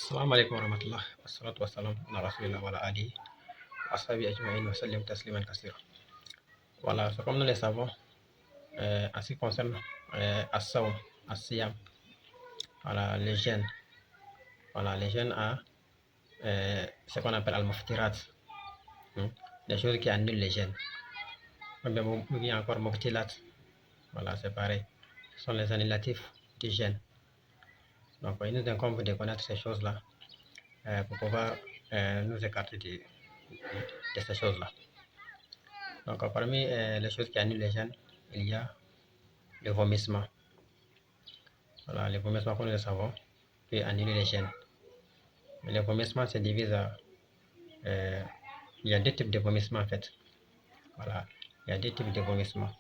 السلام عليكم ورحمة الله والصلاة والسلام على رسول الله وعلى آله وأصحابه أجمعين وسلم تسليما كثيرا. Voilà, c'est comme nous le savons, en ce qui concerne As-Sawm, As-Siyam, voilà, les jeunes à ce qu'on appelle Al-Muftirat, des choses qui annulent les jeûnes. Ou bien encore Mubtilat, voilà, c'est pareil, ce sont les annulatifs du jeûne. Donc, il nous incombe de connaître ces choses-là pour pouvoir nous écarter de ces choses-là. Donc, parmi les choses qui annulent les jeûnes, il y a le vomissement. Voilà, le vomissement, comme nous le savons, peut annuler les jeûnes. Mais le vomissement se divise à. Il y a deux types de vomissement en fait. Voilà, il y a deux types de vomissement.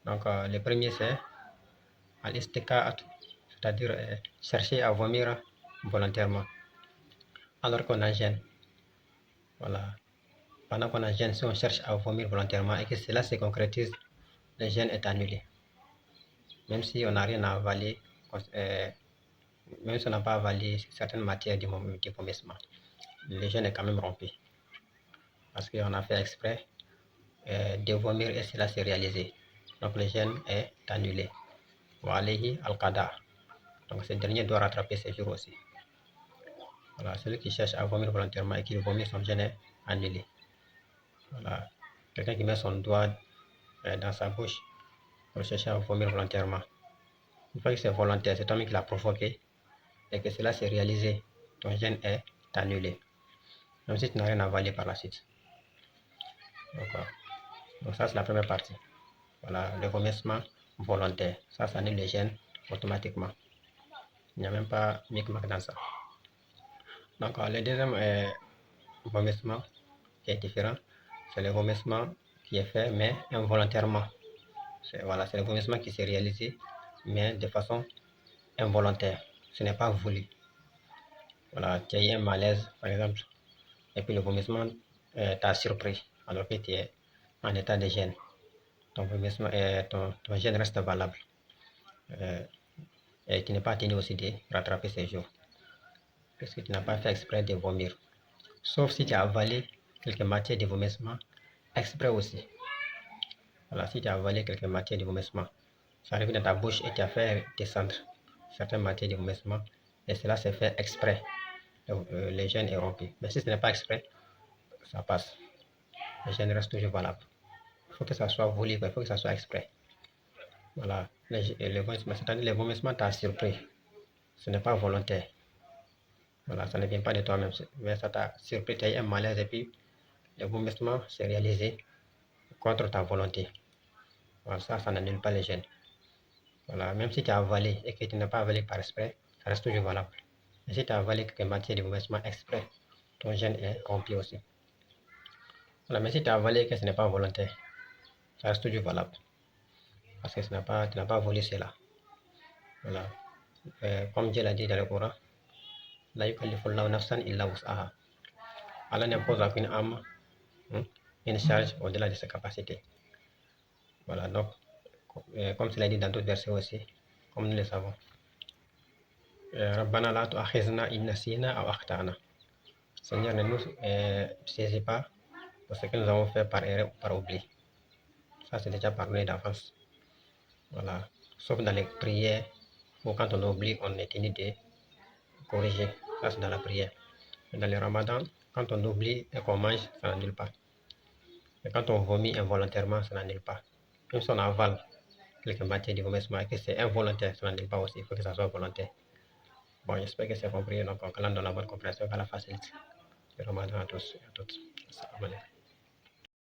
Donc, le premier c'est al-istika'at, c'est-à-dire chercher à vomir volontairement alors qu'on a jeûne. Voilà. Pendant qu'on a jeûne, si on cherche à vomir volontairement et que cela se concrétise, le jeûne est annulé. Même si on n'a rien à avaler, même si on n'a pas avalé certaines matières du vomissement, le jeûne est quand même rompu. Parce qu'on a fait exprès de vomir et cela s'est réalisé. Donc le jeûne est annulé. Wa alayhi al-qada. Donc ce dernier doit rattraper ses jours aussi. Voilà, celui qui cherche à vomir volontairement et qui vomit, son jeûne est annulé. Voilà, quelqu'un qui met son doigt dans sa bouche pour chercher à vomir volontairement. Une fois que c'est volontaire, c'est toi-même qui l'a provoqué et que cela s'est réalisé, ton jeûne est annulé. Même si tu n'as rien avalé par la suite. Donc ça, c'est la première partie. Voilà, le vomissement volontaire. Ça annule le jeûne automatiquement. Il n'y a même pas micmac dans ça. Donc, le deuxième vomissement qui est différent, c'est le vomissement qui est fait, mais involontairement. Voilà, c'est le vomissement qui s'est réalisé, mais de façon involontaire. Ce n'est pas voulu. Voilà, tu as eu un malaise, par exemple, et puis le vomissement t'a surpris, alors que tu es en état de jeûne. Ton vomissement, ton jeûne reste valable. Et tu n'es pas tenu aussi de rattraper ces jours. Parce que tu n'as pas fait exprès de vomir. Sauf si tu as avalé quelques matières de vomissement exprès aussi. Voilà, si tu as avalé quelques matières de vomissement, ça arrive dans ta bouche et tu as fait descendre certaines matières de vomissement et cela s'est fait exprès. Le jeûne est rompu. Mais si ce n'est pas exprès, ça passe. Le jeûne reste toujours valable. Il faut que ça soit voulu, il faut que ça soit exprès. Voilà, le vomissement, c'est-à-dire le vomissement t'a surpris. Ce n'est pas volontaire. Voilà, ça ne vient pas de toi-même, mais ça t'a surpris, tu as eu un malaise et puis le vomissement s'est réalisé contre ta volonté. Voilà, ça n'annule pas les jeûnes. Voilà, même si tu as avalé et que tu n'as pas avalé par exprès, ça reste toujours valable. Mais si tu as avalé quelques matières de vomissement exprès, ton jeûne est rempli aussi. Voilà, mais si tu as avalé et que ce n'est pas volontaire, ça reste toujours valable. Parce que tu n'as pas volé cela. Voilà. Comme Dieu l'a dit dans le Coran, la yukallifullahu nafsan illa wus'aha. Allah n'impose à aucune âme une charge au-delà de ses capacités. Voilà, donc, comme cela dit dans d'autres versets aussi, comme nous le savons. Rabbana la tu'akhizna in nasina aw akhtana. Seigneur, ne nous saisis pas pour ce que nous avons fait par erreur ou par oubli. Ça, c'est déjà pardonné d'avance. Voilà. Sauf dans les prières, ou quand on oublie, on est tenu de corriger. Ça, c'est dans la prière. Mais dans le ramadan, quand on oublie et qu'on mange, ça n'annule pas. Et quand on vomit involontairement, ça n'annule pas. Même si on avale quelques matières de vomissement et que c'est involontaire, ça n'annule pas aussi. Il faut que ça soit volontaire. Bon, j'espère que c'est compris. Donc, on calme dans la bonne compréhension, qu'à la facilite. Le ramadan à tous et à toutes.